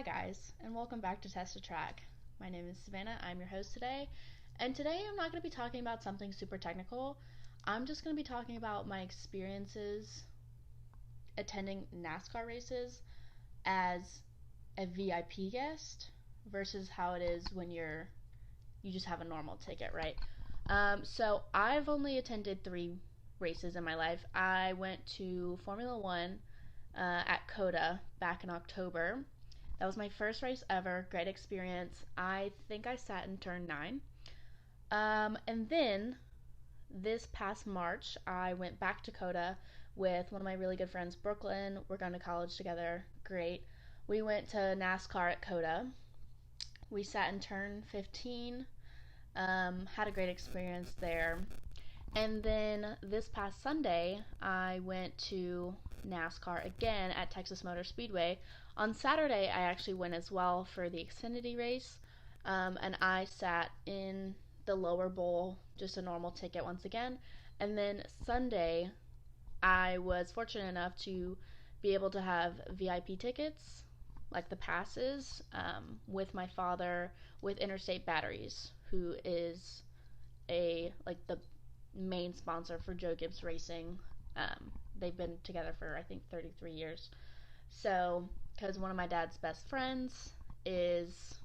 Hi guys, and welcome back to Test a Track. My name is Savannah, I'm your host today, and today I'm not going to be talking about something super technical. I'm just going to be talking about my experiences attending NASCAR races as a VIP guest versus how it is when you just have a normal ticket, right? So I've only attended 3 races in my life. I went to Formula One at COTA back in October. That was my first race ever. Great experience. I think I sat in turn 9. And then this past March, I went back to COTA with one of my really good friends, Brooklyn. We're going to college together. Great. We went to NASCAR at COTA. We sat in turn 15. Had a great experience there. And then this past Sunday, I went to NASCAR again at Texas Motor Speedway. On Saturday, I actually went as well for the Xfinity race, and I sat in the lower bowl, just a normal ticket once again. And then Sunday, I was fortunate enough to be able to have VIP tickets, like the passes, with my father with Interstate Batteries, who is the main sponsor for Joe Gibbs Racing. They've been together for I think 33 years. So, because one of my dad's best friends is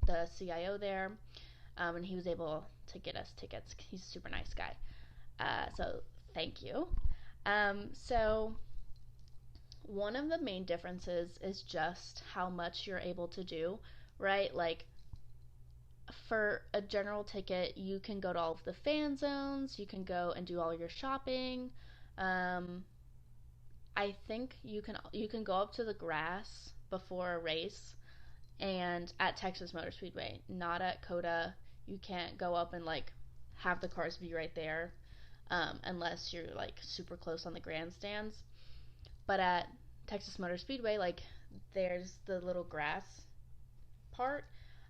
the CIO there, and he was able to get us tickets. He's a super nice guy. So, thank you. So, one of the main differences is just how much you're able to do, right? Like, for a general ticket, you can go to all of the fan zones, you can go and do all your shopping. I think you can go up to the grass before a race, and at Texas Motor Speedway, not at COTA. You can't go up and have the cars be right there, unless you're super close on the grandstands. But at Texas Motor Speedway, there's the little grass part,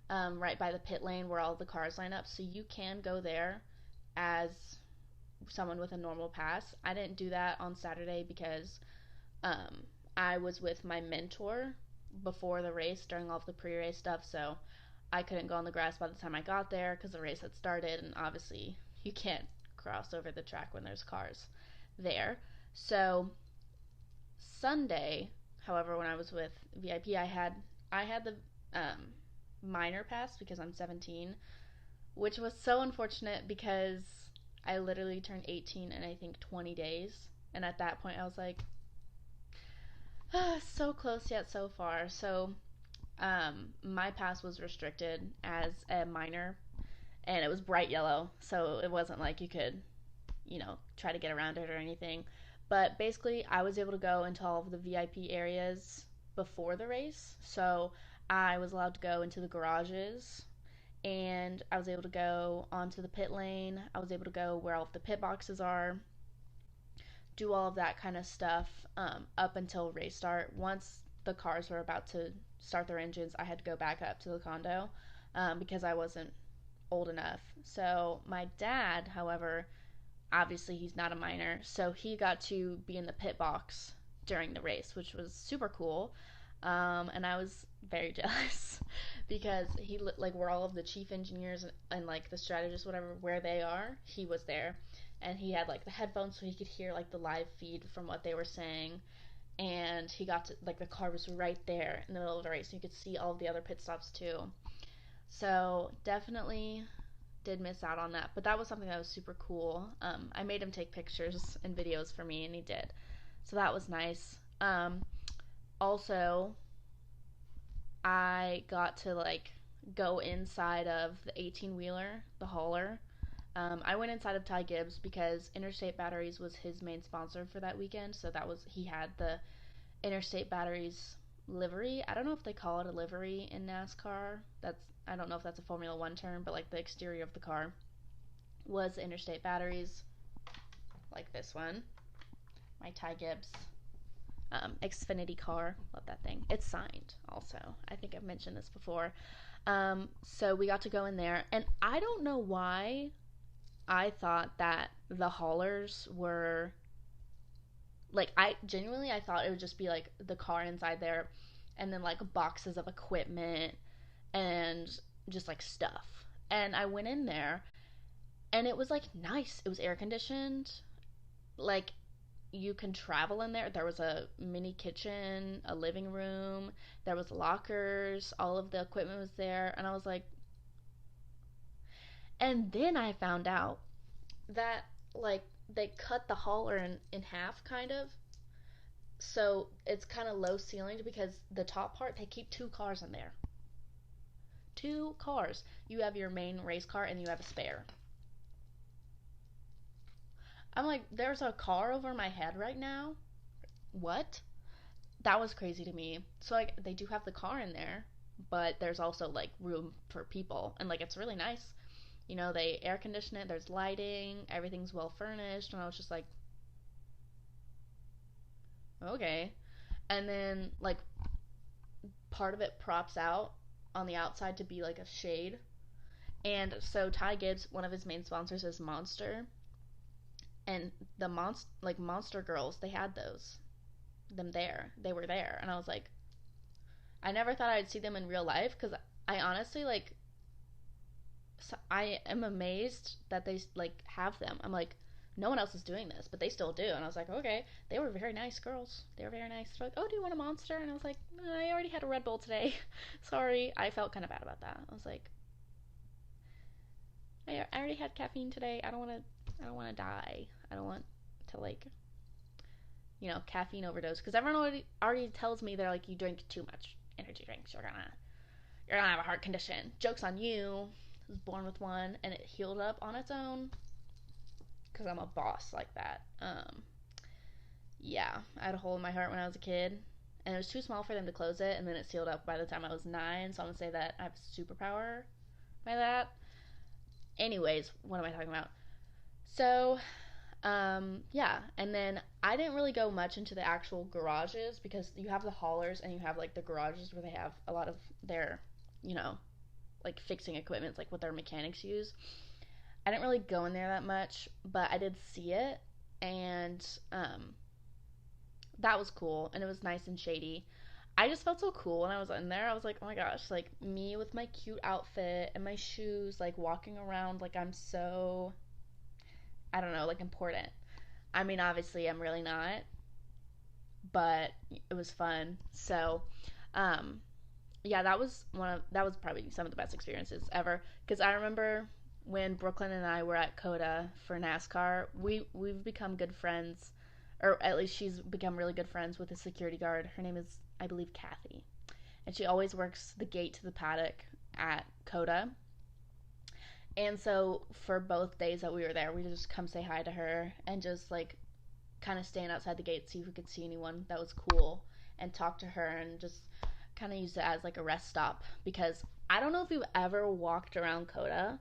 right by the pit lane where all the cars line up, so you can go there as someone with a normal pass. I didn't do that on Saturday because I was with my mentor before the race during all of the pre-race stuff, so I couldn't go on the grass by the time I got there because the race had started, and obviously you can't cross over the track when there's cars there. So Sunday, however, when I was with VIP, I had the minor pass because I'm 17, which was so unfortunate because I literally turned 18 in I think 20 days, and at that point I was like, so close yet so far. So my pass was restricted as a minor, and it was bright yellow, so it wasn't like you could, try to get around it or anything. But basically, I was able to go into all of the VIP areas before the race. So I was allowed to go into the garages, and I was able to go onto the pit lane. I was able to go where all of the pit boxes are, do all of that kind of stuff, up until race start. Once the cars were about to start their engines, I had to go back up to the condo, because I wasn't old enough. So my dad, however, obviously he's not a minor, so he got to be in the pit box during the race, which was super cool. And I was very jealous because he where all of the chief engineers and the strategists, whatever, where they are, he was there, and he had the headphones so he could hear the live feed from what they were saying, and he got to the car was right there in the middle of the race, and you could see all of the other pit stops too. So definitely did miss out on that, but that was something that was super cool. I made him take pictures and videos for me, and he did, so that was nice. Also, I got to go inside of the 18 wheeler, the hauler. I went inside of Ty Gibbs because Interstate Batteries was his main sponsor for that weekend, so he had the Interstate Batteries livery. I don't know if they call it a livery in NASCAR. I don't know if that's a Formula One term, but the exterior of the car was Interstate Batteries, like this one, my Ty Gibbs Xfinity car. Love that thing. It's signed also. I think I've mentioned this before. So we got to go in there, and I don't know why I thought that the haulers were I genuinely I thought it would just be the car inside there, and then like boxes of equipment and just like stuff. And I went in there and it was like nice. It was air conditioned. Like you can travel in there. There was a mini kitchen, a living room, there was lockers, all of the equipment was there, and I was like, and then I found out that like they cut the hauler in half kind of. So it's kind of low ceilinged because the top part they keep two cars in there. Two cars. You have your main race car and you have a spare. I'm like, there's a car over my head right now. What? That was crazy to me. So like they do have the car in there, but there's also like room for people and like it's really nice. You know, they air condition it, there's lighting, everything's well furnished, and I was just like, okay. And then like part of it props out on the outside to be like a shade. And so Ty Gibbs, one of his main sponsors is Monster, and the Monster Girls, they had them there. They were there, and I was like, I never thought I'd see them in real life because I honestly like I am amazed that they like have them. I'm like, no one else is doing this, but they still do. And I was like, okay, they were very nice girls. They were very nice. They're like, oh, do you want a Monster? And I was like, I already had a Red Bull today. Sorry, I felt kind of bad about that. I was like, I already had caffeine today. I don't want to. I don't want to die. I don't want to like, caffeine overdose because everyone already tells me they're like, you drink too much energy drinks, you're gonna have a heart condition. Joke's on you. I was born with one and it healed up on its own because I'm a boss like that. Yeah, I had a hole in my heart when I was a kid and it was too small for them to close it, and then it sealed up by the time I was 9. So I'm gonna say that I have a superpower by that. Anyways, what am I talking about? So yeah, and then I didn't really go much into the actual garages because you have the haulers and you have like the garages where they have a lot of their, you know, like fixing equipment, like what their mechanics use. I didn't really go in there that much, but I did see it, and that was cool, and it was nice and shady. I just felt so cool when I was in there. I was like, oh my gosh, like me with my cute outfit and my shoes, like walking around like I'm so, I don't know, like important. I mean, obviously, I'm really not, but it was fun. So, um, yeah, that was probably some of the best experiences ever. Because I remember when Brooklyn and I were at Coda for NASCAR, we've become good friends, or at least she's become really good friends with the security guard. Her name is, I believe, Kathy, and she always works the gate to the paddock at Coda. And so for both days that we were there, we just come say hi to her and just like kind of stand outside the gate, see if we could see anyone that was cool, and talk to her and just kind of use it as like a rest stop because I don't know if you've ever walked around Coda.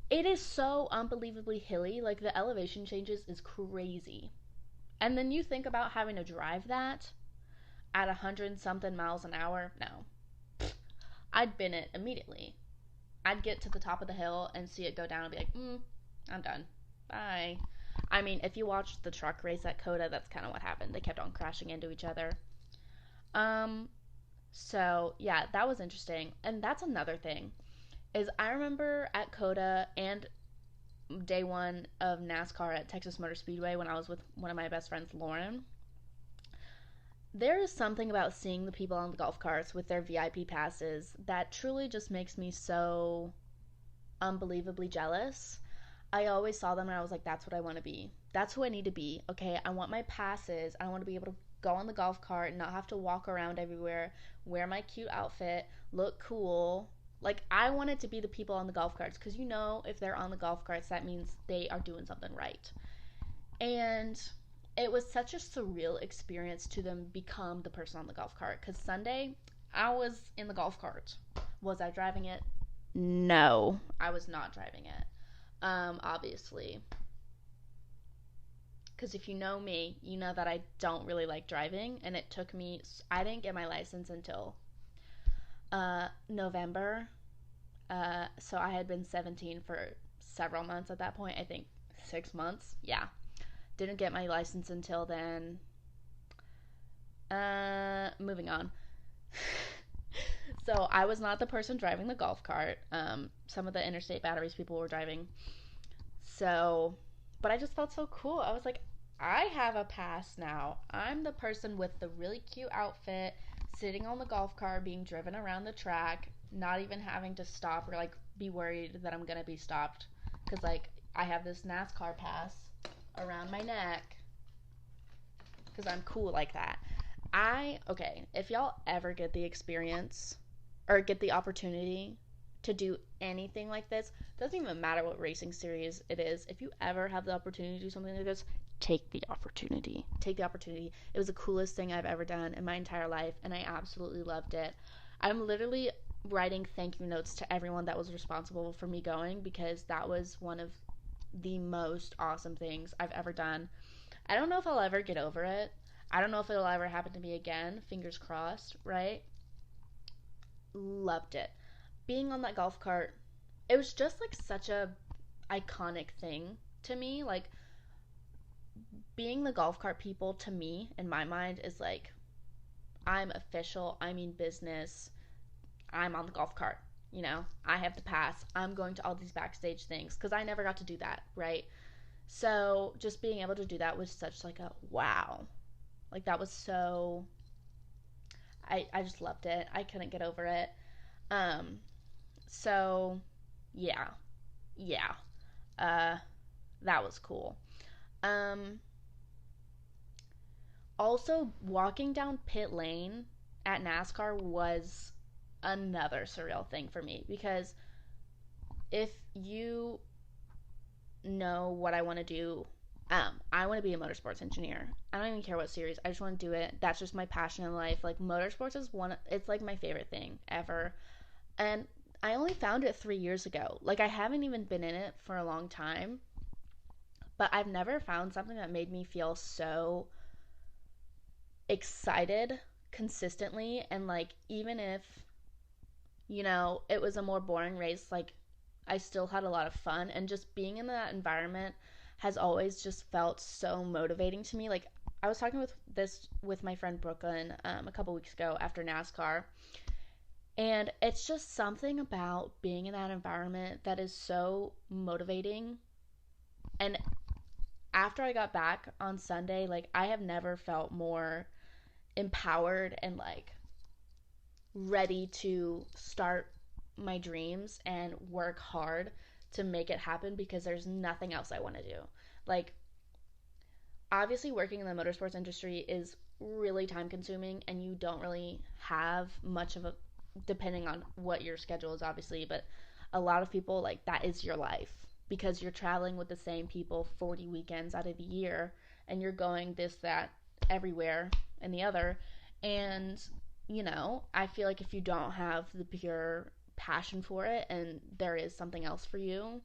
It is so unbelievably hilly. Like the elevation changes is crazy. And then you think about having to drive that at 100 something miles an hour. No. I'd bin it immediately. I'd get to the top of the hill and see it go down and be like, I'm done. Bye. I mean, if you watched the truck race at Coda, that's kind of what happened. They kept on crashing into each other. Um, so yeah, that was interesting. And that's another thing is I remember at Coda and day one of NASCAR at Texas Motor Speedway when I was with one of my best friends, Lauren. There is something about seeing the people on the golf carts with their VIP passes that truly just makes me so unbelievably jealous. I always saw them and I was like, that's what I want to be. That's who I need to be. Okay, I want my passes. I want to be able to go on the golf cart and not have to walk around everywhere, wear my cute outfit, look cool. Like, I wanted to be the people on the golf carts because if they're on the golf carts, that means they are doing something right. And it was such a surreal experience to them become the person on the golf cart because Sunday I was in the golf cart. Was I driving it? No, I was not driving it. Obviously, because if you know me, you know that I don't really like driving, and it took me, I didn't get my license until November. So I had been 17 for several months at that point. I think 6 months. Yeah, didn't get my license until then. Moving on. So I was not the person driving the golf cart. Some of the interstate batteries people were driving. So, but I just felt so cool. I was like, I have a pass now. I'm the person with the really cute outfit, sitting on the golf cart, being driven around the track, not even having to stop or like be worried that I'm gonna be stopped. Cause like I have this NASCAR pass around my neck. Cause I'm cool like that. Okay, if y'all ever get the experience or get the opportunity to do anything like this, doesn't even matter what racing series it is. If you ever have the opportunity to do something like this, take the opportunity. Take the opportunity. It was the coolest thing I've ever done in my entire life, and I absolutely loved it. I'm literally writing thank you notes to everyone that was responsible for me going because that was one of the most awesome things I've ever done. I don't know if I'll ever get over it. I don't know if it'll ever happen to me again. Fingers crossed, right? Loved it. Being on that golf cart, it was just like such a iconic thing to me. Like being the golf cart people to me in my mind is like I'm official, I mean business. I'm on the golf cart, you know. I have the pass. I'm going to all these backstage things cuz I never got to do that, right? So, just being able to do that was such like a wow. Like that was so I just loved it. I couldn't get over it. Um so yeah. Yeah. Uh that was cool. Um Also, walking down pit lane at NASCAR was another surreal thing for me because if you know what I want to do, I want to be a motorsports engineer. I don't even care what series. I just want to do it. That's just my passion in life. Like motorsports is it's like my favorite thing ever. And I only found it 3 years ago. Like I haven't even been in it for a long time, but I've never found something that made me feel so excited consistently. And like even if it was a more boring race, like I still had a lot of fun, and just being in that environment has always just felt so motivating to me. Like I was talking with my friend Brooklyn a couple weeks ago after NASCAR, and it's just something about being in that environment that is so motivating. And after I got back on Sunday, like I have never felt more empowered and like ready to start my dreams and work hard to make it happen because there's nothing else I want to do. Like, obviously, working in the motorsports industry is really time consuming and you don't really have much of a, depending on what your schedule is, obviously, but a lot of people, like, that is your life because you're traveling with the same people 40 weekends out of the year and you're going this, that, everywhere and the other. And I feel like if you don't have the pure passion for it and there is something else for you,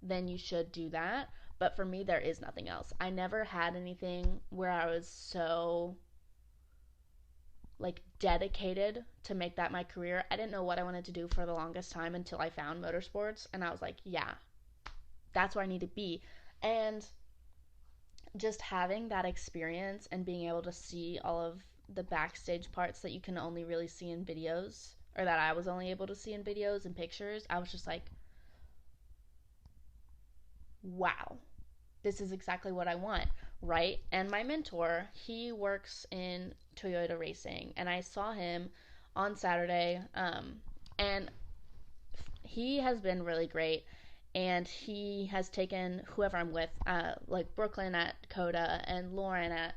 then you should do that. But for me, there is nothing else. I never had anything where I was so like dedicated to make that my career. I didn't know what I wanted to do for the longest time until I found motorsports and I was like, yeah, that's where I need to be. And just having that experience and being able to see all of the backstage parts that you can only really see in videos, or that I was only able to see in videos and pictures, I was just like, wow, this is exactly what I want, right? And my mentor, he works in Toyota racing, and I saw him on Saturday, and he has been really great. And he has taken whoever I'm with, like Brooklyn at Coda and Lauren at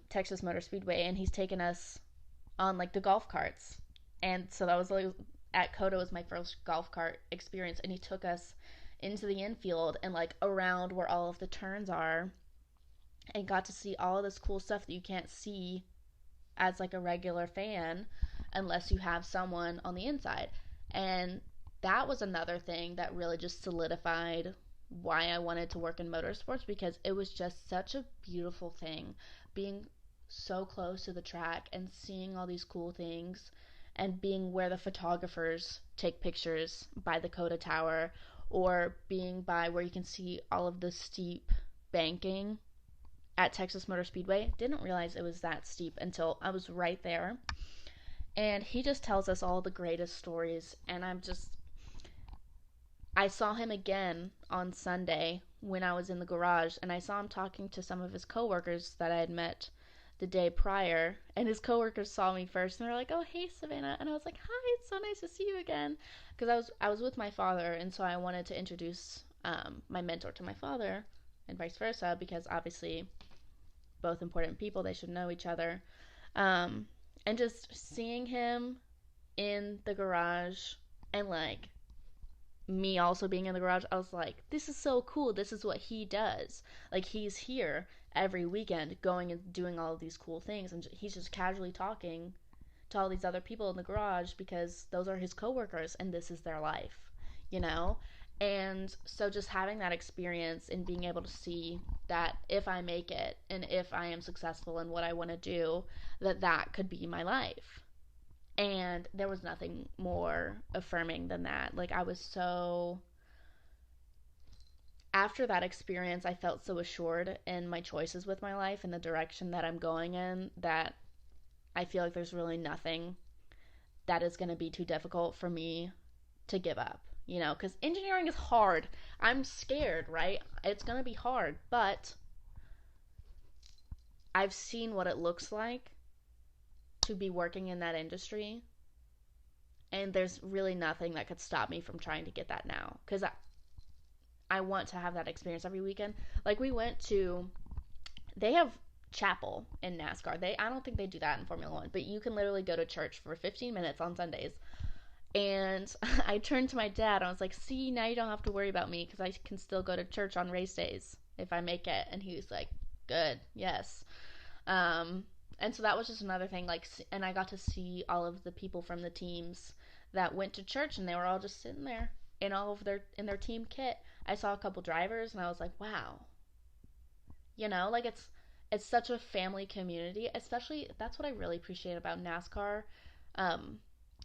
Texas Motor Speedway, and he's taken us on like the golf carts. And so that was like at Coda was my first golf cart experience, and he took us into the infield and like around where all of the turns are, and got to see all of this cool stuff that you can't see as like a regular fan unless you have someone on the inside. And that was another thing that really just solidified why I wanted to work in motorsports, because it was just such a beautiful thing being so close to the track and seeing all these cool things, and being where the photographers take pictures by the Coda Tower, or being by where you can see all of the steep banking at Texas Motor Speedway. Didn't realize it was that steep until I was right there. And he just tells us all the greatest stories. And I saw him again on Sunday when I was in the garage, and I saw him talking to some of his coworkers that I had met the day prior. And his coworkers saw me first, and they're like, "Oh, hey, Savannah," and I was like, "Hi, it's so nice to see you again," because I was with my father, and so I wanted to introduce my mentor to my father, and vice versa, because obviously both important people, they should know each other. Um, and just seeing him in the garage and like me also being in the garage, I was like, this is so cool. This is what he does. Like, he's here every weekend going and doing all of these cool things, and he's just casually talking to all these other people in the garage because those are his coworkers and this is their life, you know? And so just having that experience and being able to see that if I make it and if I am successful in what I want to do, that could be my life. And there was nothing more affirming than that. Like, I was so, after that experience, I felt so assured in my choices with my life and the direction that I'm going in, that I feel like there's really nothing that is going to be too difficult for me to give up, you know, because engineering is hard. I'm scared, right? It's going to be hard, but I've seen what it looks like to be working in that industry, and there's really nothing that could stop me from trying to get that now, because I want to have that experience every weekend. Like, they have chapel in NASCAR. I don't think they do that in Formula One, but you can literally go to church for 15 minutes on Sundays. And I turned to my dad and I was like, "See, now you don't have to worry about me because I can still go to church on race days if I make it." And he was like, "Good, yes." And so that was just another thing. Like, and I got to see all of the people from the teams that went to church, and they were all just sitting there in all of their team kit. I saw a couple drivers, and I was like, "Wow." You know, like, it's such a family community. Especially, that's what I really appreciate about NASCAR, um,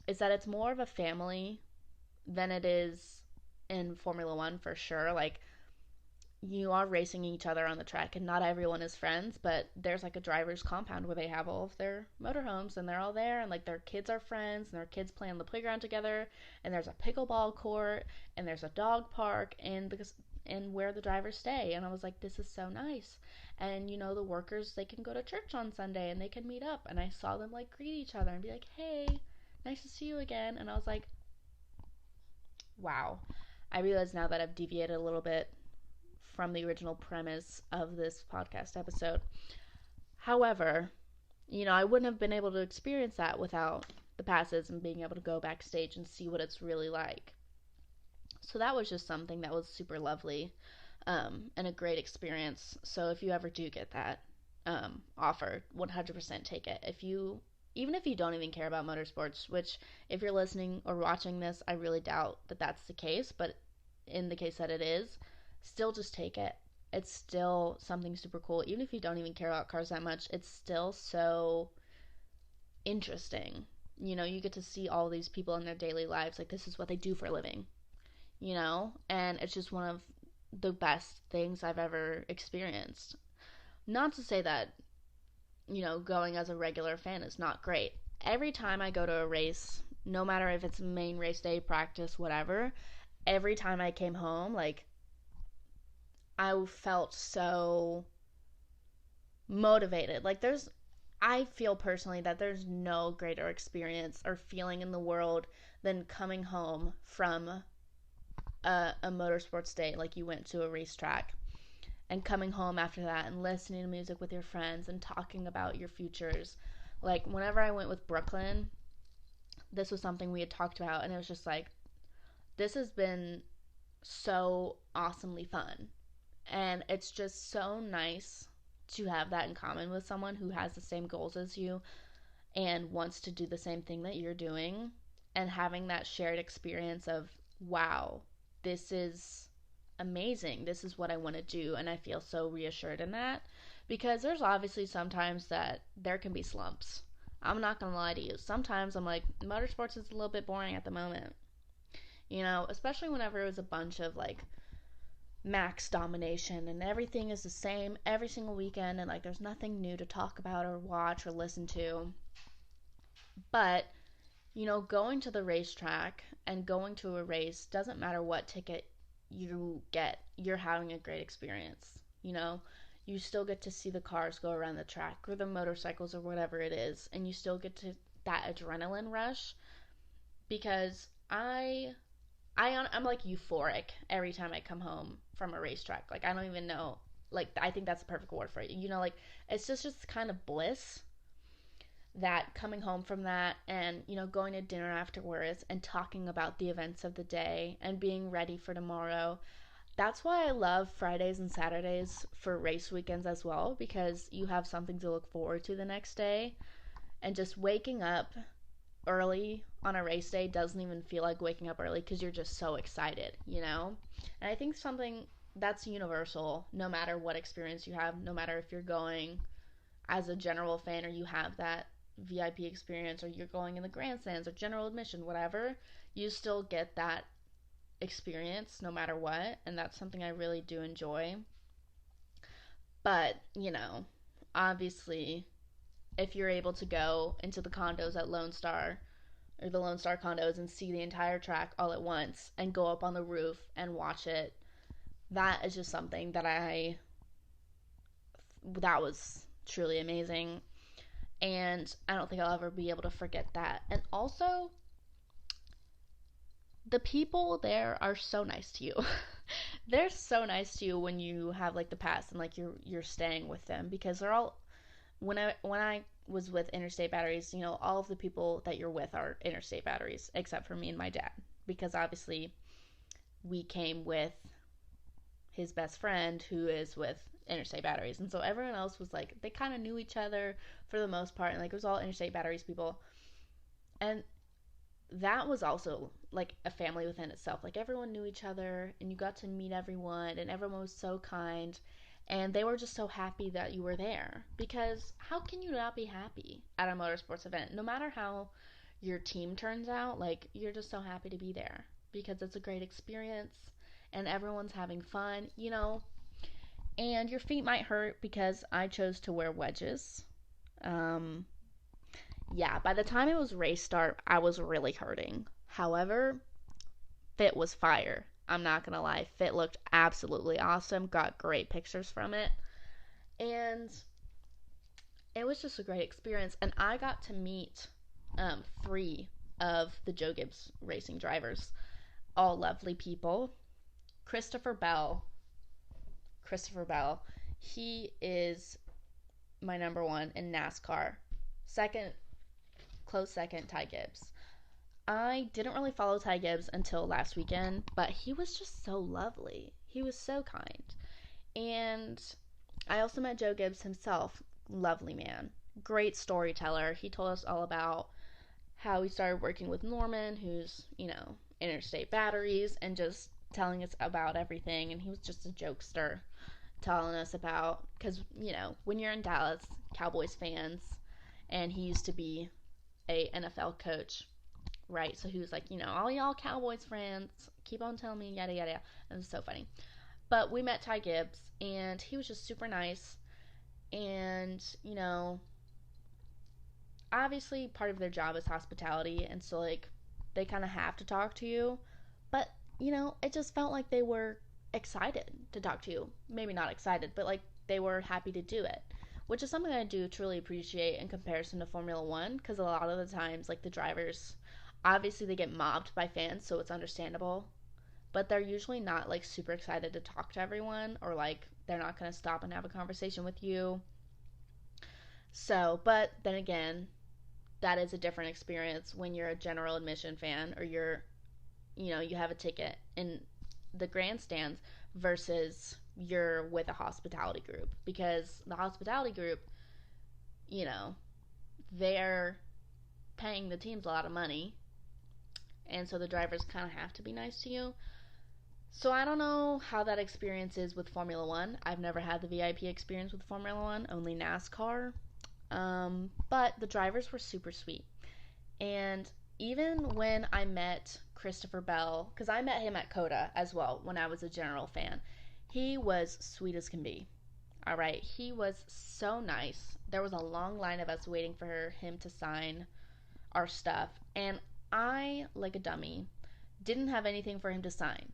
is that it's more of a family than it is in Formula One, for sure. Like, you are racing each other on the track, and not everyone is friends, but there's like a driver's compound where they have all of their motorhomes, and they're all there, and like their kids are friends, and their kids play on the playground together, and there's a pickleball court, and there's a dog park, and where the drivers stay. And I was like, this is so nice. And you know, the workers, they can go to church on Sunday and they can meet up, and I saw them like greet each other and be like, "Hey, nice to see you again." And I was like, wow. I realize now that I've deviated a little bit from the original premise of this podcast episode. However, you know, I wouldn't have been able to experience that without the passes and being able to go backstage and see what it's really like. So that was just something that was super lovely, and a great experience. So if you ever do get that offer, 100% take it. Even if you don't even care about motorsports, which, if you're listening or watching this, I really doubt that that's the case, but in the case that it is, still just take it. It's still something super cool. Even if you don't even care about cars that much, it's still so interesting. You know, you get to see all these people in their daily lives. Like, this is what they do for a living, you know? And it's just one of the best things I've ever experienced. Not to say that, you know, going as a regular fan is not great. Every time I go to a race, no matter if it's main race day, practice, whatever, every time I came home, like, I felt so motivated. Like, I feel personally that there's no greater experience or feeling in the world than coming home from a motorsports day, like you went to a racetrack, and coming home after that and listening to music with your friends and talking about your futures. Like, whenever I went with Brooklyn, this was something we had talked about, and it was just like, this has been so awesomely fun. And it's just so nice to have that in common with someone who has the same goals as you and wants to do the same thing that you're doing, and having that shared experience of, wow, this is amazing. This is what I want to do. And I feel so reassured in that, because there's obviously sometimes that there can be slumps. I'm not going to lie to you. Sometimes I'm like, motorsports is a little bit boring at the moment. You know, especially whenever it was a bunch of like max domination and everything is the same every single weekend, and like there's nothing new to talk about or watch or listen to. But going to the racetrack and going to a race, doesn't matter what ticket you get, you're having a great experience. You still get to see the cars go around the track or the motorcycles or whatever it is, and you still get to that adrenaline rush, because I'm like euphoric every time I come home from a racetrack. Like I don't even know, like I think that's the perfect word for it. Like it's just kind of bliss, that coming home from that, and going to dinner afterwards and talking about the events of the day and being ready for tomorrow. That's why I love Fridays and Saturdays for race weekends as well, because you have something to look forward to the next day. And just waking up early on a race day doesn't even feel like waking up early, because you're just so excited. And I think something that's universal, no matter what experience you have, no matter if you're going as a general fan or you have that VIP experience, or you're going in the grandstands or general admission, whatever, you still get that experience no matter what, and that's something I really do enjoy. But obviously, if you're able to go into the condos at Lone Star, or the Lone Star condos, and see the entire track all at once and go up on the roof and watch it, that is just something that was truly amazing. And I don't think I'll ever be able to forget that. And also, the people there are so nice to you. They're so nice to you when you have like the pass and like you're staying with them, because they're all, when I was with Interstate Batteries, all of the people that you're with are Interstate Batteries except for me and my dad, because obviously we came with his best friend who is with Interstate Batteries, and so everyone else was like, they kind of knew each other for the most part, and like it was all Interstate Batteries people. And that was also like a family within itself. Like everyone knew each other, and you got to meet everyone, and everyone was so kind, and they were just so happy that you were there, because how can you not be happy at a motorsports event? No matter how your team turns out, like you're just so happy to be there because it's a great experience and everyone's having fun. And your feet might hurt because I chose to wear wedges. Yeah, by the time it was race start, I was really hurting. However, fit was fire. I'm not gonna lie, fit looked absolutely awesome. Got great pictures from it. And it was just a great experience. And I got to meet 3 of the Joe Gibbs racing drivers. All lovely people. Christopher Bell, he is my number 1 in NASCAR. Close second, Ty Gibbs. I didn't really follow Ty Gibbs until last weekend, but he was just so lovely. He was so kind. And I also met Joe Gibbs himself. Lovely man. Great storyteller. He told us all about how he started working with Norman, who's, Interstate Batteries, and just telling us about everything. And he was just a jokester, telling us about, because, when you're in Dallas, Cowboys fans, and he used to be a NFL coach, right? So he was like, all y'all Cowboys fans, keep on telling me, yada, yada, yada. It was so funny. But we met Ty Gibbs, and he was just super nice. And, obviously part of their job is hospitality, and so, like, they kind of have to talk to you. But, it just felt like they were excited to talk to you. Maybe not excited, but, like, they were happy to do it, which is something I do truly appreciate in comparison to Formula One, because a lot of the times, like, the drivers, obviously they get mobbed by fans, so it's understandable, but they're usually not, like, super excited to talk to everyone, or, like, they're not going to stop and have a conversation with you. So, but then again, that is a different experience when you're a general admission fan, or you have a ticket in the grandstands versus you're with a hospitality group, because the hospitality group, they're paying the teams a lot of money, and so the drivers kind of have to be nice to you. So I don't know how that experience is with Formula One. I've never had the VIP experience with Formula One, only NASCAR. But the drivers were super sweet. And even when I met Christopher Bell, because I met him at COTA as well when I was a general fan, He was sweet as can be. All right. He was so nice. There was a long line of us waiting for him to sign our stuff. And I, like a dummy, didn't have anything for him to sign.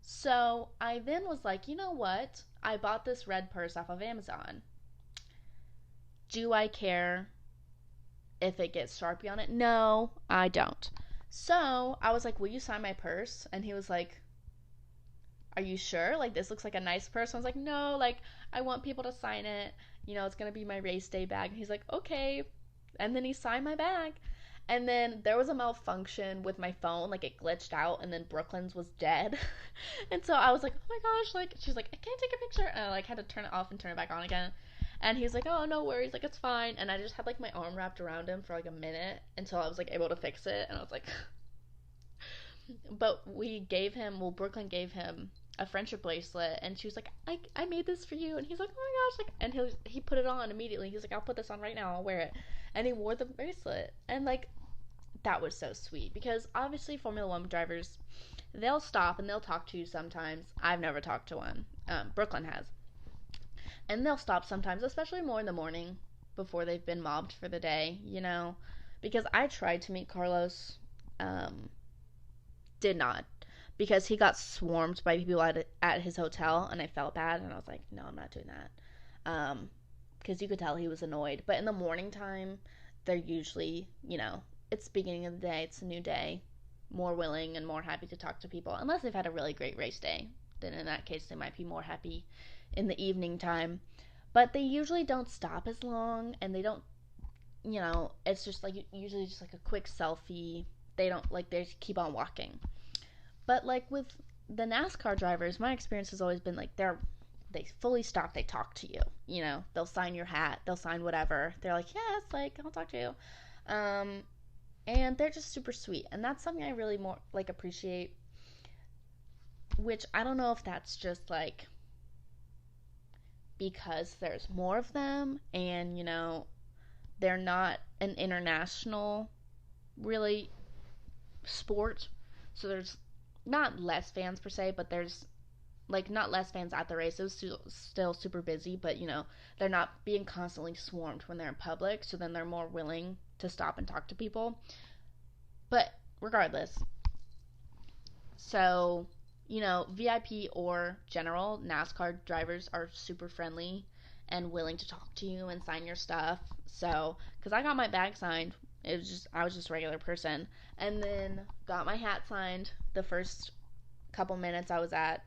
So I then was like, you know what? I bought this red purse off of Amazon. Do I care if it gets Sharpie on it? No, I don't. So I was like, will you sign my purse? And he was like, are you sure? Like, this looks like a nice purse. I was like, no, like, I want people to sign it. You know, it's going to be my race day bag. And he's like, okay. And then he signed my bag. And then there was a malfunction with my phone. Like, it glitched out, and then Brooklyn's was dead. And so I was like, oh my gosh. Like, she's like, I can't take a picture. And I, like, had to turn it off and turn it back on again. And he's like, oh, no worries. Like, it's fine. And I just had, like, my arm wrapped around him for, like, a minute until I was, like, able to fix it. And I was like, but Brooklyn gave him a friendship bracelet, and she was like, I made this for you. And he's like, oh my gosh. Like, and he put it on immediately. He's like, I'll put this on right now. I'll wear it. And he wore the bracelet. And, like, that was so sweet, because obviously Formula One drivers, they'll stop and they'll talk to you sometimes. I've never talked to one. Brooklyn has. And they'll stop sometimes, especially more in the morning before they've been mobbed for the day, you know? Because I tried to meet Carlos, did not. Because he got swarmed by people at his hotel, and I felt bad, and I was like, no, I'm not doing that. Because you could tell he was annoyed. But in the morning time, they're usually, you know, it's the beginning of the day, it's a new day, more willing and more happy to talk to people. Unless they've had a really great race day. Then in that case, they might be more happy in the evening time. But they usually don't stop as long, and they don't, you know, it's just like usually just like a quick selfie. They don't, like, they just keep on walking. But, like, with the NASCAR drivers, my experience has always been, like, they fully stop, they talk to you, you know, they'll sign your hat, they'll sign whatever, they're like, yes, like, I'll talk to you, and they're just super sweet, and that's something I really more, like, appreciate, which I don't know if that's just, like, because there's more of them, and, you know, they're not an international, really, sport, so there's not less fans per se, but there's, like, not less fans at the race. It was still super busy, but, you know, they're not being constantly swarmed when they're in public, so then they're more willing to stop and talk to people. But regardless, so, you know, VIP or general, NASCAR drivers are super friendly and willing to talk to you and sign your stuff. So, because I got my bag signed, I was just a regular person, and then got my hat signed the first couple minutes I was at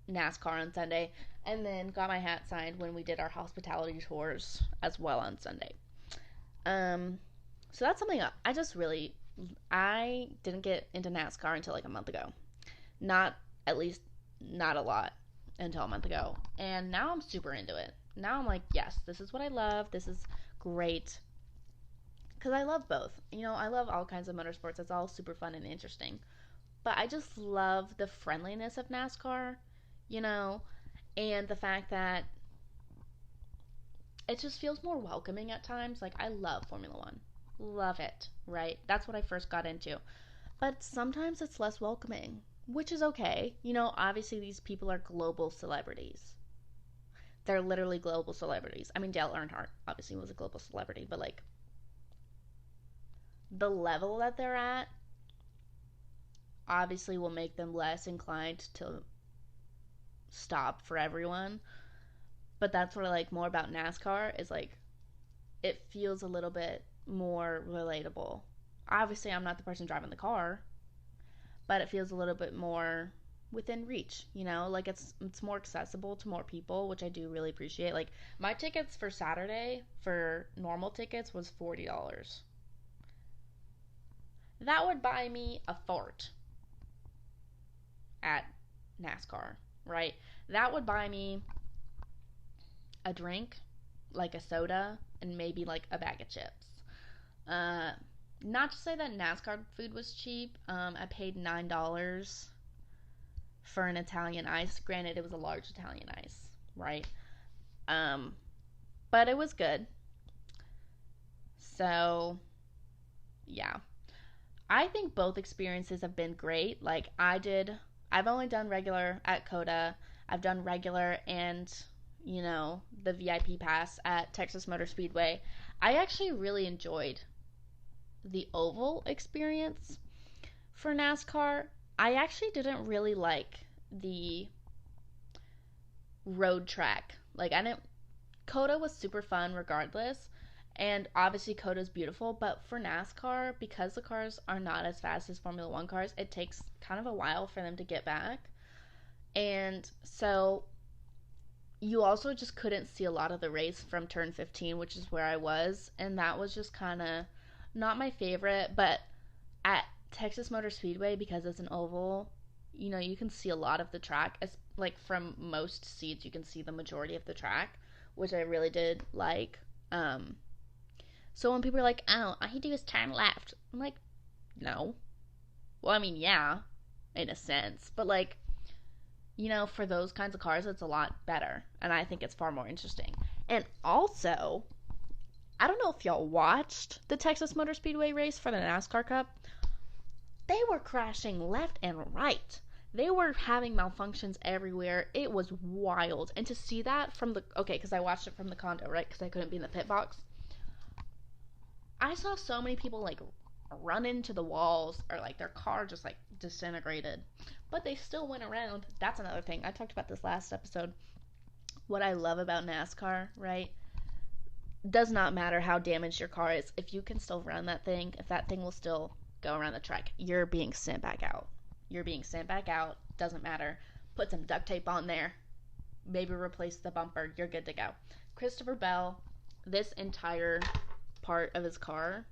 NASCAR on Sunday, and then got my hat signed when we did our hospitality tours as well on Sunday. So that's something I didn't get into NASCAR until like a month ago. Not a lot until a month ago, and now I'm super into it. Now I'm like, yes, this is what I love. This is great. Because I love both. You know, I love all kinds of motorsports. It's all super fun and interesting. But I just love the friendliness of NASCAR, you know, and the fact that it just feels more welcoming at times. Like, I love Formula One. Love it, right? That's what I first got into. But sometimes it's less welcoming, which is okay. You know, obviously these people are global celebrities. They're literally global celebrities. I mean, Dale Earnhardt obviously was a global celebrity, but, like, the level that they're at obviously will make them less inclined to stop for everyone. But that's what I like more about NASCAR is, like, it feels a little bit more relatable. Obviously, I'm not the person driving the car, but it feels a little bit more within reach, you know? Like, it's more accessible to more people, which I do really appreciate. Like, my tickets for Saturday, for normal tickets, was $40. That would buy me a fort at NASCAR, right? That would buy me a drink, like a soda, and maybe like a bag of chips. Not to say that NASCAR food was cheap. I paid $9 for an Italian ice. Granted, it was a large Italian ice, right? But it was good. So, yeah. I think both experiences have been great. Like, I did I've only done regular at Coda. I've done regular and, the VIP pass at Texas Motor Speedway. I actually really enjoyed the oval experience for NASCAR. I actually didn't really like the road track. Like, I didn't. Coda was super fun regardless, and obviously Coda's beautiful, but for NASCAR, because the cars are not as fast as Formula One cars, it takes kind of a while for them to get back. And so you also just couldn't see a lot of the race from turn 15, which is where I was, and that was just kind of not my favorite. But at Texas Motor Speedway, because it's an oval, you can see a lot of the track. It's like from most seats, you can see the majority of the track, which I really did like. So when people are like, "Oh, all he do is turn left," I'm like, no. Well, I mean, yeah, in a sense, but like, for those kinds of cars, it's a lot better, and I think it's far more interesting. And also, I don't know if y'all watched the Texas Motor Speedway race for the NASCAR Cup. They were crashing left and right. They were having malfunctions everywhere. It was wild. And to see that because I watched it from the condo, right? Because I couldn't be in the pit box. I saw so many people, like, run into the walls, or, like, their car just, like, disintegrated. But they still went around. That's another thing. I talked about this last episode. What I love about NASCAR, right? Does not matter how damaged your car is. If you can still run that thing, if that thing will still go around the track, you're being sent back out. You're being sent back out. Doesn't matter. Put some duct tape on there. Maybe replace the bumper. You're good to go. Christopher Bell, this entire part of his car,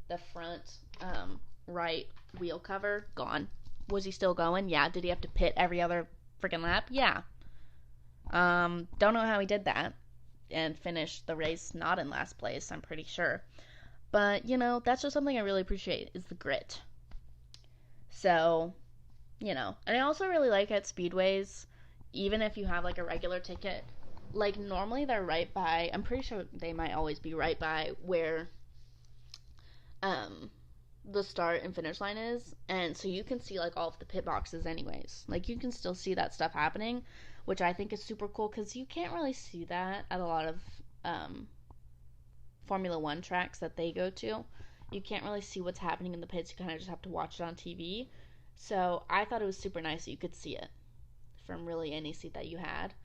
the front right wheel cover, gone. Was he still going? Yeah. Did he have to pit every other freaking lap? Yeah. Don't know how he did that and finished the race not in last place, I'm pretty sure. But, that's just something I really appreciate, is the grit. So, and I also really like at speedways, even if you have, like, a regular ticket, like, normally they're right by, I'm pretty sure they might always be right by where, the start and finish line is, and so you can see, like, all of the pit boxes anyways. Like, you can still see that stuff happening, which I think is super cool, because you can't really see that at a lot of, Formula One tracks that they go to. You can't really see what's happening in the pits. You kind of just have to watch it on TV. So I thought it was super nice that you could see it from really any seat that you had.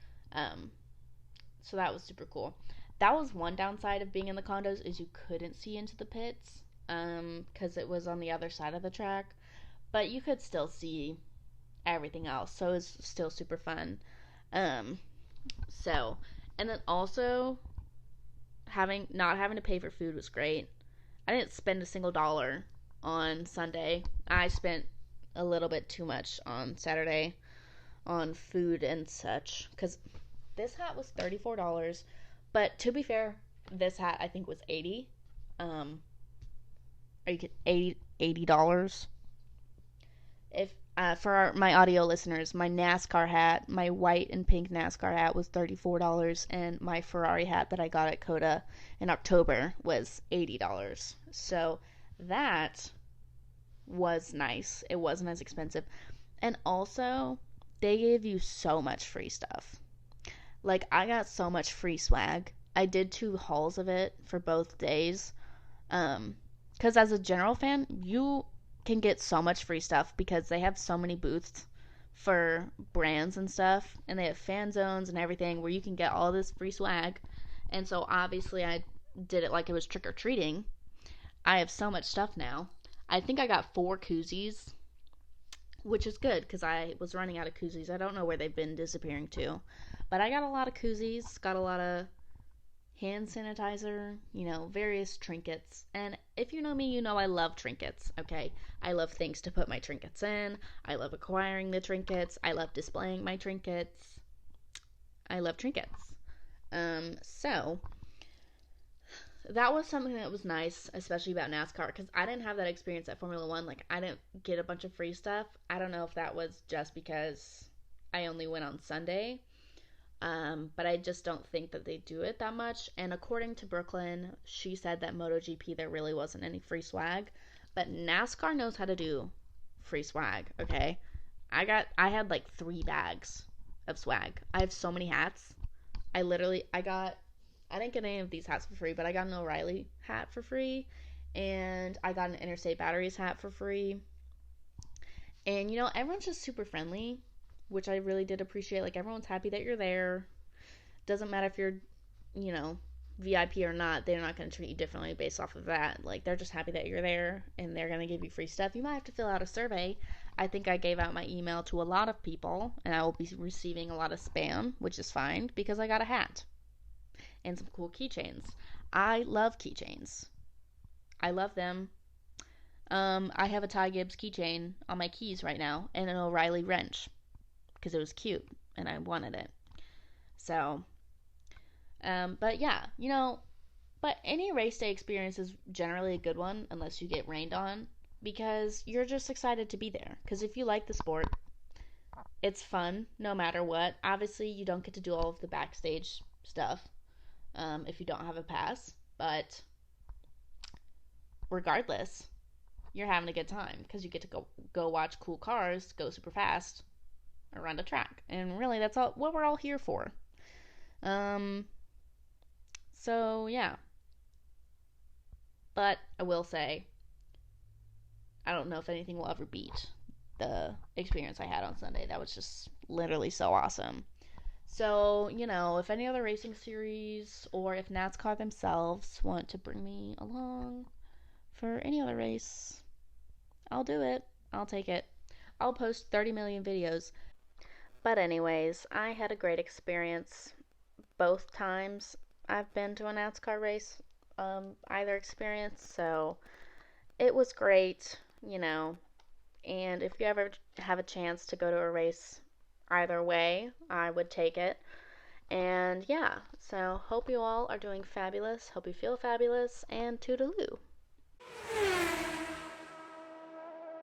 So that was super cool. That was one downside of being in the condos, is you couldn't see into the pits, because it was on the other side of the track. But you could still see everything else. So it was still super fun. And then also not having to pay for food was great. I didn't spend a single dollar on Sunday. I spent a little bit too much on Saturday on food and such, because this hat was $34, but to be fair, this hat I think was $80. Are you kidding? $80? If for my audio listeners, my NASCAR hat, my white and pink NASCAR hat, was $34, and my Ferrari hat that I got at Coda in October was $80. So that was nice. It wasn't as expensive. And also, they gave you so much free stuff. Like, I got so much free swag. I did 2 hauls of it for both days. Because as a general fan, you can get so much free stuff because they have so many booths for brands and stuff, and they have fan zones and everything where you can get all this free swag. And so obviously I did it like it was trick-or-treating. I have so much stuff now. I think I got 4 koozies, which is good because I was running out of koozies. I don't know where they've been disappearing to, but I got a lot of koozies, got a lot of hand sanitizer, various trinkets. And if you know me, you know I love trinkets, okay? I love things to put my trinkets in. I love acquiring the trinkets. I love displaying my trinkets. I love trinkets. So that was something that was nice, especially about NASCAR, because I didn't have that experience at Formula One. Like, I didn't get a bunch of free stuff. I don't know if that was just because I only went on Sunday. But I just don't think that they do it that much. And according to Brooklyn, she said that MotoGP, there really wasn't any free swag. But NASCAR knows how to do free swag, okay? I had like 3 bags of swag. I have so many hats. I didn't get any of these hats for free, but I got an O'Reilly hat for free, and I got an Interstate Batteries hat for free. And everyone's just super friendly, which I really did appreciate. Like, everyone's happy that you're there. Doesn't matter if you're, you know, VIP or not, they're not going to treat you differently based off of that. Like, they're just happy that you're there, and they're going to give you free stuff. You might have to fill out a survey. I think I gave out my email to a lot of people, and I will be receiving a lot of spam, which is fine because I got a hat and some cool keychains. I love keychains. I love them. I have a Ty Gibbs keychain on my keys right now, and an O'Reilly wrench because it was cute and I wanted it. So, but yeah, but any race day experience is generally a good one unless you get rained on, because you're just excited to be there. Because if you like the sport, it's fun no matter what. Obviously, you don't get to do all of the backstage stuff if you don't have a pass, but regardless, you're having a good time because you get to go watch cool cars go super fast around a track, and really that's all what we're all here for. Um, so yeah, but I will say I don't know if anything will ever beat the experience I had on Sunday. That was just literally so awesome. So, if any other racing series or if NASCAR themselves want to bring me along for any other race, I'll do it. I'll take it. I'll post 30 million videos. But anyways, I had a great experience both times I've been to a NASCAR race, either experience. So it was great, and if you ever have a chance to go to a race either way, I would take it. And yeah, so hope you all are doing fabulous. Hope you feel fabulous, and toodaloo.